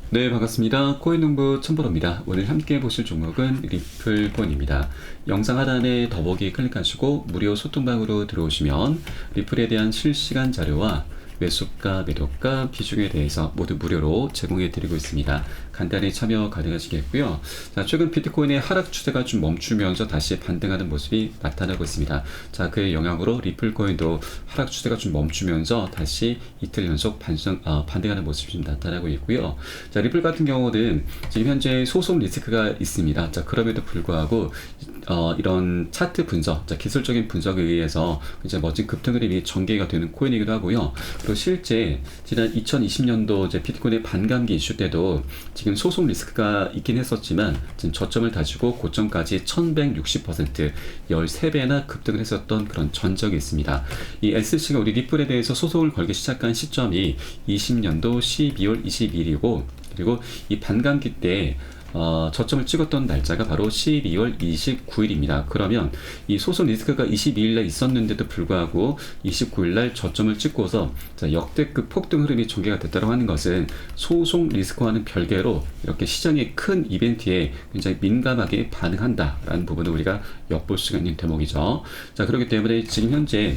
네, 반갑습니다. 코인농부 천보로입니다. 오늘 함께 보실 종목은 리플코인입니다. 영상 하단에 더보기 클릭하시고 무료 소통방으로 들어오시면 리플에 대한 실시간 자료와 매수가, 매도가, 비중에 대해서 모두 무료로 제공해 드리고 있습니다. 간단히 참여 가능하시겠고요. 자, 최근 비트코인의 하락 추세가 좀 멈추면서 다시 반등하는 모습이 나타나고 있습니다. 자, 그의 영향으로 리플코인도 하락 추세가 좀 멈추면서 다시 이틀 연속 반등하는 모습이 좀 나타나고 있고요. 자, 리플 같은 경우는 지금 현재 소송 리스크가 있습니다. 자, 그럼에도 불구하고 이런 차트 분석, 자, 기술적인 분석에 의해서 이제 멋진 급등 흐름이 전개가 되는 코인이기도 하고요. 그리고 실제 지난 2020년도 이제 비트코인의 반감기 이슈 때도 지금 소송 리스크가 있긴 했었지만 지금 저점을 다지고 고점까지 1160% 13배나 급등을 했었던 그런 전적이 있습니다. 이 SC가 우리 리플에 대해서 소송을 걸기 시작한 시점이 20년도 12월 22일이고 그리고 이 반감기 때 저점을 찍었던 날짜가 바로 12월 29일입니다. 그러면 이 소송 리스크가 22일날 있었는데도 불구하고 29일날 저점을 찍고서 역대급 폭등 흐름이 전개가 됐다고 하는 것은 소송 리스크와는 별개로 이렇게 시장의 큰 이벤트에 굉장히 민감하게 반응한다라는 부분을 우리가 엿볼 수가 있는 대목이죠. 자, 그렇기 때문에 지금 현재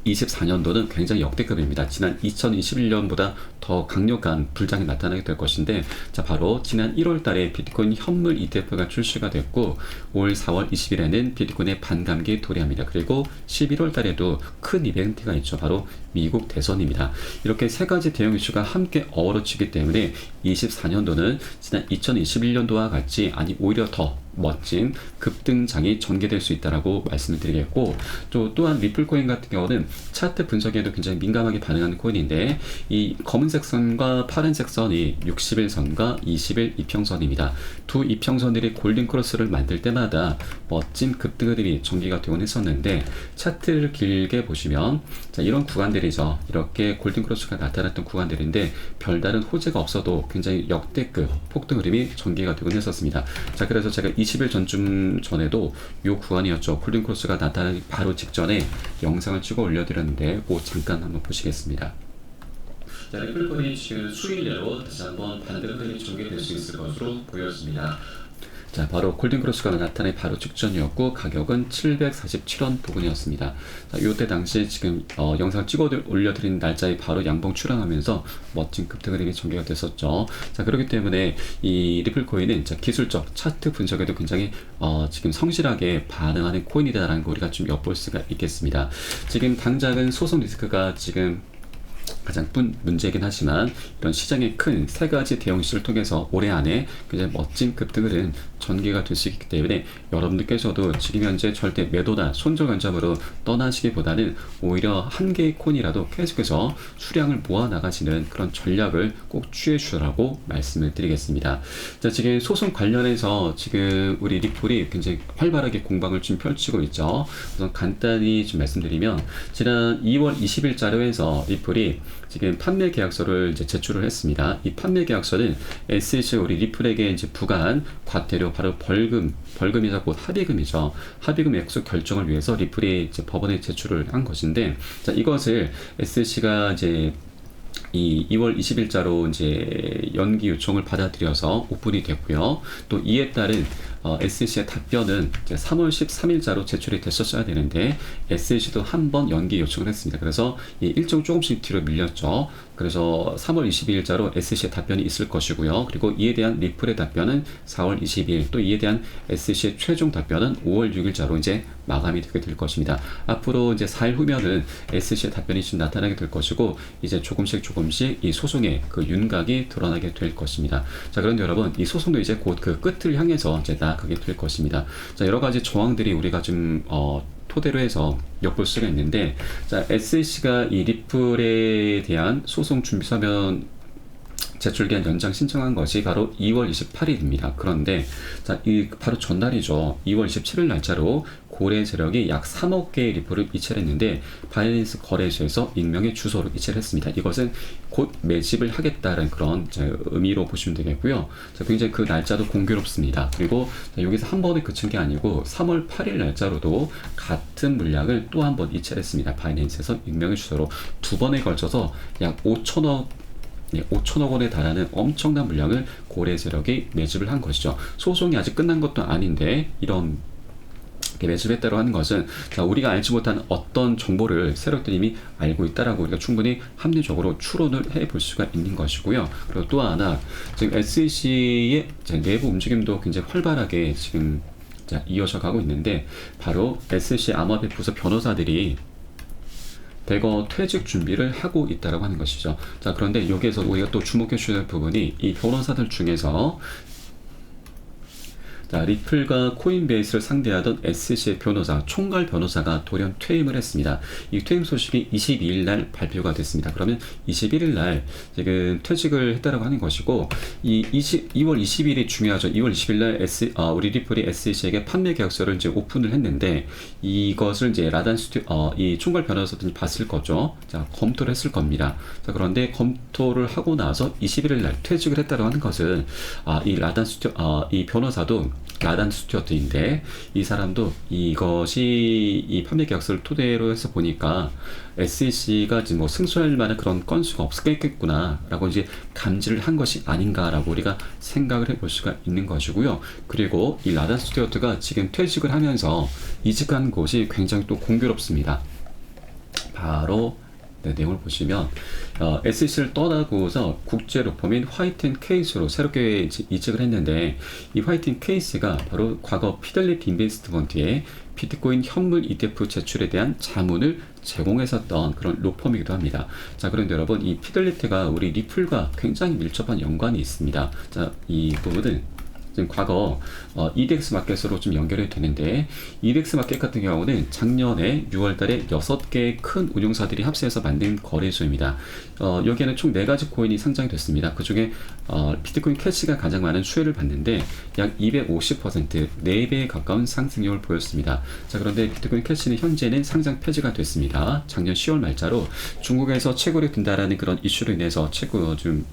24년도는 굉장히 역대급입니다. 지난 2021년보다 더 강력한 불장이 나타나게 될 것인데, 자, 바로 지난 1월 달에 비트코인 현물 ETF가 출시가 됐고, 올 4월 20일에는 비트코인의 반감기 도래합니다. 그리고 11월 달에도 큰 이벤트가 있죠. 바로 미국 대선입니다. 이렇게 세 가지 대형 이슈가 함께 어우러지기 때문에 24년도는 지난 2021년도와 같이, 아니 오히려 더 멋진 급등장이 전개될 수 있다라고 말씀을 드리겠고, 또한 리플코인 같은 경우는 차트 분석에도 굉장히 민감하게 반응하는 코인인데, 이 검은색 선과 파란색 선이 60일선과 20일 이평선입니다. 두 이평선들이 골든 크로스를 만들 때마다 멋진 급등 흐름이 전개가 되곤 했었는데, 차트를 길게 보시면 자, 이런 구간들이죠. 이렇게 골든 크로스가 나타났던 구간들인데 별다른 호재가 없어도 굉장히 역대급 폭등 흐름이 전개가 되곤 했었습니다. 자, 그래서 제가 20일 전쯤 전에도 이 구간이었죠. 골든 크로스가 나타나기 바로 직전에 영상을 찍어 올려드렸는데 그 잠깐 한번 보시겠습니다. 자, 리플코인이 지금 수일 내로 다시 한번 반등 흐름이 전개될 수 있을 것으로 보였습니다. 자, 바로 골든크로스가 나타나기 바로 직전이었고 가격은 747원 부근이었습니다. 자, 이때 당시에 지금 영상 찍어 올려드린 날짜에 바로 양봉 출항하면서 멋진 급등 흐름이 전개가 됐었죠. 자, 그렇기 때문에 이 리플코인은 기술적 차트 분석에도 굉장히 지금 성실하게 반응하는 코인이다라는 거 우리가 좀 엿볼 수가 있겠습니다. 지금 당장은 소송 리스크가 지금 가장 큰 문제이긴 하지만 이런 시장의 큰 세 가지 대형 이슈를 통해서 올해 안에 굉장히 멋진 급등은 전개가 될 수 있기 때문에 여러분들께서도 지금 현재 절대 매도나 손절 관점으로 떠나시기보다는 오히려 한 개의 코인이라도 계속해서 수량을 모아 나가시는 그런 전략을 꼭 취해 주라고 말씀을 드리겠습니다. 자, 지금 소송 관련해서 지금 우리 리플이 굉장히 활발하게 공방을 좀 펼치고 있죠. 우선 간단히 좀 말씀드리면 지난 2월 20일 자료에서 리플이 지금 판매 계약서를 이제 제출을 했습니다. 이 판매 계약서는 SC 우리 리플에게 이제 부과한 과태료 바로 벌금이자 곧 합의금이죠. 합의금 액수 결정을 위해서 리플이 이제 법원에 제출을 한 것인데, 자, 이것을 SC가 이제 이 2월 20일자로 이제 연기 요청을 받아들여서 오픈이 됐고요. 또 이에 따른 SC의 답변은 이제 3월 13일자로 제출이 됐었어야 되는데 SC도 한 번 연기 요청을 했습니다. 그래서 이 일정 조금씩 뒤로 밀렸죠. 그래서 3월 22일자로 SC의 답변이 있을 것이고요. 그리고 이에 대한 리플의 답변은 4월 22일, 또 이에 대한 SC의 최종 답변은 5월 6일자로 이제 마감이 되게 될 것입니다. 앞으로 이제 4일 후면은 SC의 답변이 좀 나타나게 될 것이고, 이제 조금씩 이 소송의 그 윤곽이 드러나게 될 것입니다. 자, 그런데 여러분, 이 소송도 이제 곧 그 끝을 향해서 이제 나아가게 될 것입니다. 자, 여러 가지 조항들이 우리가 좀 토대로 해서 엿볼 수가 있는데, 자, SC가 이 리플에 대한 소송 준비 서면 제출기한 연장 신청한 것이 바로 2월 28일입니다. 그런데 자, 이 바로 전날이죠. 2월 27일 날짜로 고래 세력이 약 3억 개의 리플을 이체를 했는데 바이낸스 거래소에서 익명의 주소로 이체를 했습니다. 이것은 곧 매집을 하겠다는 그런 의미로 보시면 되겠고요. 자, 굉장히 그 날짜도 공교롭습니다. 그리고 자, 여기서 한 번에 그친 게 아니고 3월 8일 날짜로도 같은 물량을 또 한 번 이체를 했습니다. 바이낸스에서 익명의 주소로 두 번에 걸쳐서 약 5천억 5천억 원에 달하는 엄청난 물량을 고래 세력이 매집을 한 것이죠. 소송이 아직 끝난 것도 아닌데 이런 매집했다고 하는 것은 우리가 알지 못한 어떤 정보를 세력들이 이미 알고 있다라고 우리가 충분히 합리적으로 추론을 해볼 수가 있는 것이고요. 그리고 또 하나 지금 SEC의 내부 움직임도 굉장히 활발하게 지금 이어져 가고 있는데 바로 SEC 암호화폐 부서 변호사들이 대거 퇴직 준비를 하고 있다라고 하는 것이죠. 그런데 여기에서 우리가 또 주목해 주셔야 할 부분이 이 변호사들 중에서 리플과 코인베이스를 상대하던 SEC의 변호사, 총괄 변호사가 돌연 퇴임을 했습니다. 이 퇴임 소식이 22일 날 발표가 됐습니다. 그러면 21일 날 지금 퇴직을 했다라고 하는 것이고, 2월 20일이 중요하죠. 2월 20일 날 우리 리플이 SEC에게 판매 계약서를 이제 오픈을 했는데, 이것을 이제 라단 이 총괄 변호사들이 봤을 거죠. 검토를 했을 겁니다. 그런데 검토를 하고 나서 21일 날 퇴직을 했다라고 하는 것은, 이 변호사도 라단 스튜어트인데 이 사람도 이것이 이 판매 계약서를 토대로 해서 보니까 SEC가 지금 승소할 만한 그런 건수가 없겠구나 라고 이제 감지를 한 것이 아닌가라고 우리가 생각을 해볼 수가 있는 것이고요. 그리고 이 라단 스튜어트가 지금 퇴직을 하면서 이직한 곳이 굉장히 또 공교롭습니다. 바로 내용을 보시면 SEC를 떠나고서 국제 로펌인 화이트앤케이스로 새롭게 이직을 했는데, 이 화이트앤케이스가 바로 과거 피델리티 인베스트먼트의 비트코인 현물 ETF 제출에 대한 자문을 제공했었던 그런 로펌이기도 합니다. 그런데 여러분, 이 피델리티가 우리 리플과 굉장히 밀접한 연관이 있습니다. 이 부분은 지금 과거 EDX 마켓으로 좀 연결이 되는데, EDX 마켓 같은 경우는 작년에 6월달에 6개의 큰 운용사들이 합세해서 만든 거래소입니다. 여기에는 총 4가지 코인이 상장이 됐습니다. 그 중에 비트코인 캐시가 가장 많은 수혜를 받는데 약 250%, 4배에 가까운 상승률을 보였습니다. 그런데 비트코인 캐시는 현재는 상장 폐지가 됐습니다. 작년 10월 말자로 중국에서 채굴이 된다라는 그런 이슈로 인해서 좀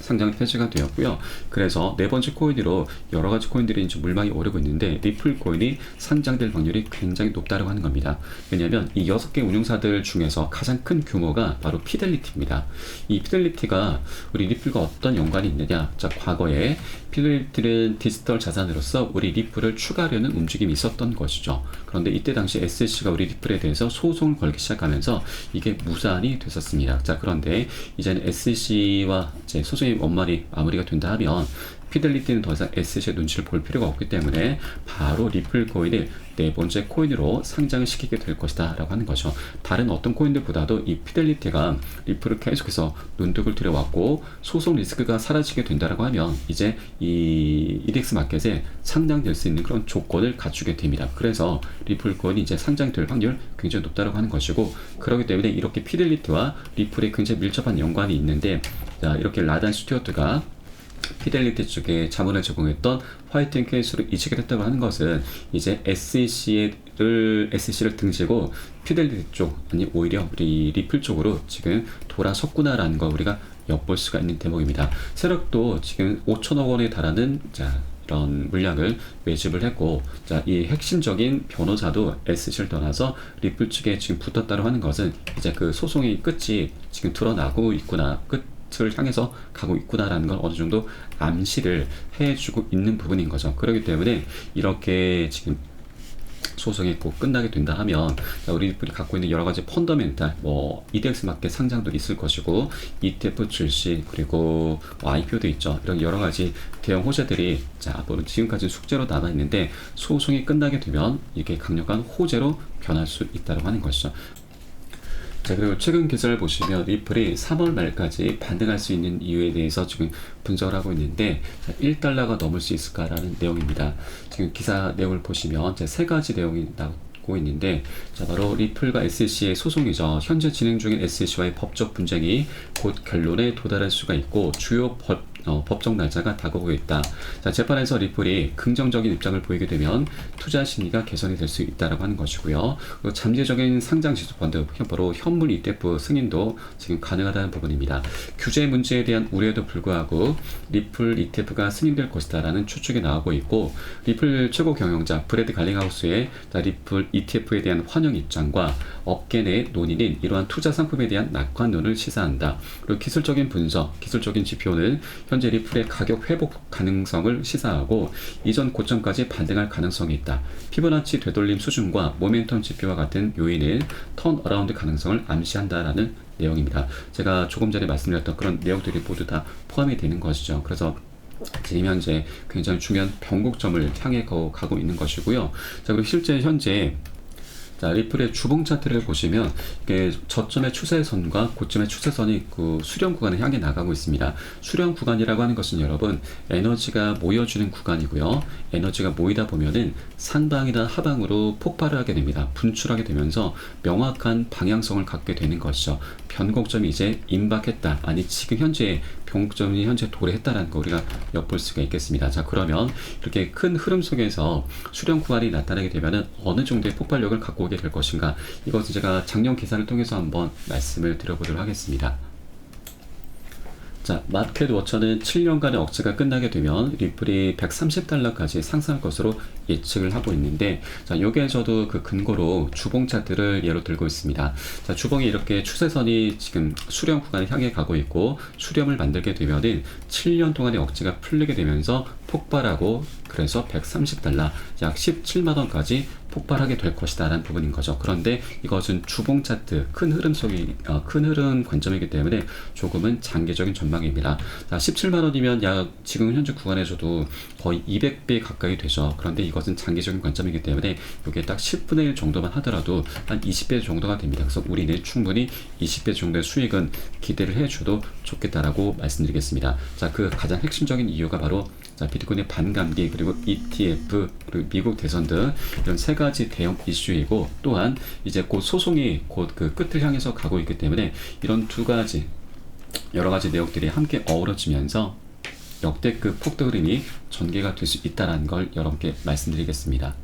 상장 폐지가 되었고요. 그래서 네 번째 코인으로 여러 가지 코인들이 이제 물망이 오르고 있는데, 리플 코인이 상장될 확률이 굉장히 높다고 하는 겁니다. 왜냐하면 이 6개 운용사들 중에서 가장 큰 규모가 바로 피델리티입니다. 이 피델리티가 우리 리플과 어떤 연관이 있느냐? 과거에 피델리티는 디지털 자산으로서 우리 리플을 추가하려는 움직임이 있었던 것이죠. 그런데 이때 당시 SEC가 우리 리플에 대해서 소송을 걸기 시작하면서 이게 무산이 됐었습니다. 그런데 이제는 SEC와 소송의 원말이 마무리가 된다 하면 피델리티는 더 이상 SEC의 눈치를 볼 필요가 없기 때문에 바로 리플 코인을 네 번째 코인으로 상장을 시키게 될 것이다 라고 하는 거죠. 다른 어떤 코인들보다도 이 피델리티가 리플을 계속해서 눈독을 들여왔고 소송 리스크가 사라지게 된다라고 하면 이제 이 EDX 마켓에 상장될 수 있는 그런 조건을 갖추게 됩니다. 그래서 리플 코인이 이제 상장될 확률 굉장히 높다라고 하는 것이고, 그렇기 때문에 이렇게 피델리티와 리플에 굉장히 밀접한 연관이 있는데, 이렇게 라단 스튜어트가 피델리티 쪽에 자문을 제공했던 화이트앤케이스로 이직을 했다고 하는 것은 이제 SEC를 등지고 피델리티 쪽, 아니 오히려 우리 리플 쪽으로 지금 돌아섰구나라는 거 우리가 엿볼 수가 있는 대목입니다. 세력도 지금 5천억 원에 달하는 이런 물량을 매집을 했고, 이 핵심적인 변호사도 SEC를 떠나서 리플 측에 지금 붙었다고 하는 것은 이제 그 소송의 끝이 지금 드러나고 있구나, 끝을 향해서 가고 있구나라는 걸 어느 정도 암시를 해주고 있는 부분인 거죠. 그렇기 때문에 이렇게 지금 소송이 꼭 끝나게 된다 하면 우리 리플이 갖고 있는 여러 가지 펀더멘탈, EDX 마켓 상장도 있을 것이고 ETF 출시, 그리고 IPO도 있죠. 이런 여러 가지 대형 호재들이 앞으로 지금까지 숙제로 남아 있는데, 소송이 끝나게 되면 이게 강력한 호재로 변할 수 있다고 하는 것이죠. 그리고 최근 기사를 보시면 리플이 3월 말까지 반등할 수 있는 이유에 대해서 지금 분석을 하고 있는데, 1달러가 넘을 수 있을까라는 내용입니다. 지금 기사 내용을 보시면 3가지 내용이 나오고 있는데, 바로 리플과 SEC의 소송이죠. 현재 진행 중인 SEC와의 법적 분쟁이 곧 결론에 도달할 수가 있고, 주요 법정 날짜가 다가오고 있다. 자, 재판에서 리플이 긍정적인 입장을 보이게 되면 투자 심리가 개선이 될 수 있다라고 하는 것이고요. 그리고 잠재적인 상장 지수 펀드, 바로 현물 ETF 승인도 지금 가능하다는 부분입니다. 규제 문제에 대한 우려에도 불구하고 리플 ETF가 승인될 것이다라는 추측이 나오고 있고, 리플 최고 경영자 브래드 갈링하우스의 리플 ETF에 대한 환영 입장과 업계 내 논의는 이러한 투자 상품에 대한 낙관론을 시사한다. 그리고 기술적인 분석, 기술적인 지표는 현재 리플의 가격 회복 가능성을 시사하고 이전 고점까지 반등할 가능성이 있다. 피보나치 되돌림 수준과 모멘텀 지표와 같은 요인은 턴어라운드 가능성을 암시한다라는 내용입니다. 제가 조금 전에 말씀드렸던 그런 내용들이 모두 다 포함이 되는 것이죠. 그래서 지금 현재 굉장히 중요한 변곡점을 향해 가고 있는 것이고요. 자, 그리고 실제 현재 자, 리플의 주봉 차트를 보시면 이게 저점의 추세선과 고점의 추세선이 그 수렴 구간을 향해 나가고 있습니다. 수렴 구간이라고 하는 것은 여러분 에너지가 모여주는 구간이고요. 에너지가 모이다 보면은 상방이나 하방으로 폭발을 하게 됩니다. 분출하게 되면서 명확한 방향성을 갖게 되는 것이죠. 변곡점이 이제 임박했다. 아니 지금 현재 변곡점이 현재 도래했다라는 거 우리가 엿볼 수가 있겠습니다. 자, 그러면 이렇게 큰 흐름 속에서 수렴 구간이 나타나게 되면은 어느 정도의 폭발력을 갖고 오게 될 것인가, 이것은 제가 작년 계산을 통해서 한번 말씀을 드려보도록 하겠습니다. 자, 마켓워처는 7년간의 억제가 끝나게 되면 리플이 130달러까지 상승할 것으로 예측을 하고 있는데, 자, 요게 저도 그 근거로 주봉 차트를 예로 들고 있습니다. 자, 주봉이 이렇게 추세선이 지금 수렴 구간을 향해 가고 있고, 수렴을 만들게 되면은 7년 동안의 억제가 풀리게 되면서 폭발하고, 그래서 130달러, 약 17만원까지 폭발하게 될 것이다 라는 부분인 거죠. 그런데 이것은 주봉 차트 큰 흐름 관점이기 때문에 조금은 장기적인 전망입니다. 자, 17만원이면 약 지금 현재 구간에서도 거의 200배 가까이 되죠. 그런데 이것은 장기적인 관점이기 때문에 이게 딱 10분의 1 정도만 하더라도 한 20배 정도가 됩니다. 그래서 우리는 충분히 20배 정도의 수익은 기대를 해줘도 좋겠다라고 말씀드리겠습니다. 자, 그 가장 핵심적인 이유가 바로 자, 비트코인의 반감기, 그리고 ETF, 그리고 미국 대선 등 이런 세 가지 대형 이슈이고, 또한 이제 곧 소송이 곧 그 끝을 향해서 가고 있기 때문에 이런 두 가지 여러 가지 내용들이 함께 어우러지면서 역대급 폭등 흐름이 전개가 될 수 있다는 걸 여러분께 말씀드리겠습니다.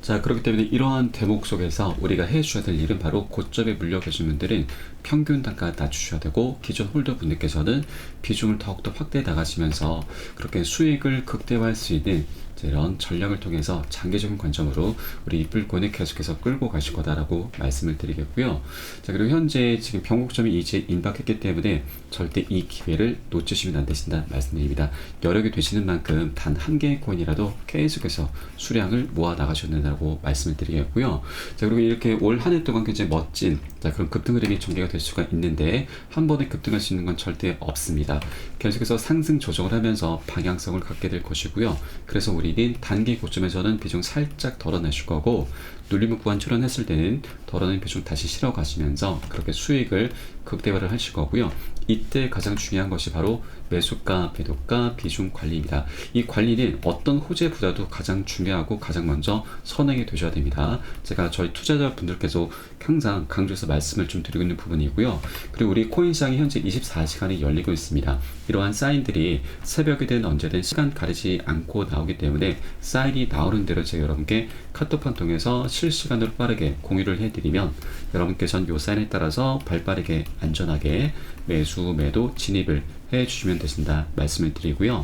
자, 그렇기 때문에 이러한 대목 속에서 우리가 해주셔야 될 일은 바로 고점에 물려 계신 분들은 평균 단가 낮추셔야 되고, 기존 홀더 분들께서는 비중을 더욱더 확대해 나가시면서 그렇게 수익을 극대화할 수 있는 이런 전략을 통해서 장기적인 관점으로 우리 리플코인을 계속해서 끌고 가실 거다라고 말씀을 드리겠고요. 자, 그리고 현재 지금 변곡점이 이제 임박했기 때문에 절대 이 기회를 놓치시면 안 되신다 말씀드립니다. 여력이 되시는 만큼 단 한 개의 코인이라도 계속해서 수량을 모아 나가셔야 된다고 말씀을 드리겠고요. 자, 그리고 이렇게 올 한 해 동안 굉장히 멋진 그런 급등 흐름이 전개가 될 수가 있는데, 한 번에 급등할 수 있는 건 절대 없습니다. 계속해서 상승 조정을 하면서 방향성을 갖게 될 것이고요. 그래서 우리는 단기 고점에서는 비중 살짝 덜어내실 거고, 눌림목 구간 출현했을 때는 덜어낸 비중 다시 실어 가시면서 그렇게 수익을 극대화를 하실 거고요. 이때 가장 중요한 것이 바로 매수가, 매도가, 비중 관리입니다. 이 관리는 어떤 호재보다도 가장 중요하고 가장 먼저 선행이 되셔야 됩니다. 제가 저희 투자자분들께서 항상 강조해서 말씀을 좀 드리고 있는 부분이고요. 그리고 우리 코인 시장이 현재 24시간이 열리고 있습니다. 이러한 사인들이 새벽이든 언제든 시간 가리지 않고 나오기 때문에 사인이 나오는 대로 제가 여러분께 카톡판 통해서 실시간으로 빠르게 공유를 해드리면 여러분께서는 이 사인에 따라서 발빠르게 안전하게 매수, 매도, 진입을 해주시면 되신다 말씀을 드리고요.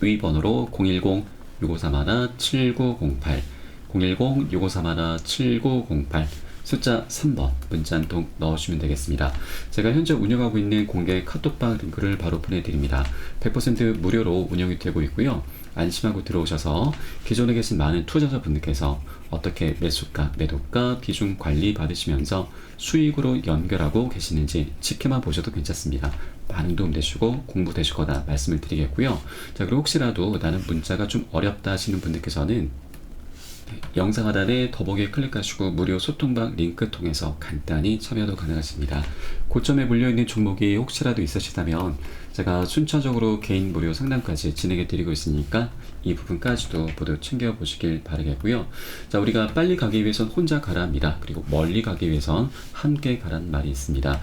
위 번호로 010-6531-7908 010-6531-7908 숫자 3번 문자 한 통 넣으시면 되겠습니다. 제가 현재 운영하고 있는 공개 카톡방 링크를 바로 보내드립니다. 100% 무료로 운영이 되고 있고요. 안심하고 들어오셔서 기존에 계신 많은 투자자분들께서 어떻게 매수가, 매도가, 비중 관리 받으시면서 수익으로 연결하고 계시는지 지켜만 보셔도 괜찮습니다. 많은 도움 되시고 공부 되실 거다 말씀을 드리겠고요. 자, 그리고 혹시라도 나는 문자가 좀 어렵다 하시는 분들께서는 영상 하단에 더보기에 클릭하시고 무료 소통방 링크 통해서 간단히 참여도 가능하십니다. 고점에 물려있는 종목이 혹시라도 있으시다면 제가 순차적으로 개인 무료 상담까지 진행해 드리고 있으니까 이 부분까지도 모두 챙겨 보시길 바라겠고요. 자, 우리가 빨리 가기 위해선 혼자 가라 합니다. 그리고 멀리 가기 위해선 함께 가라는 말이 있습니다.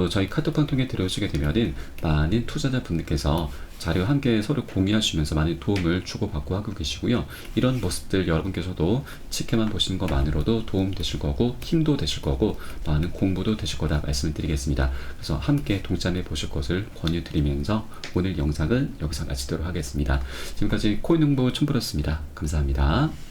저희 카톡방 통해 들어오시게 되면은 많은 투자자분들께서 자료 함께 서로 공유하시면서 많은 도움을 주고받고 하고 계시고요. 이런 모습들 여러분께서도 지켜만 보시는 것만으로도 도움 되실 거고 힘도 되실 거고 많은 공부도 되실 거다 말씀을 드리겠습니다. 그래서 함께 동참해 보실 것을 권유드리면서 오늘 영상은 여기서 마치도록 하겠습니다. 지금까지 코인 홍보 첨부였습니다. 감사합니다.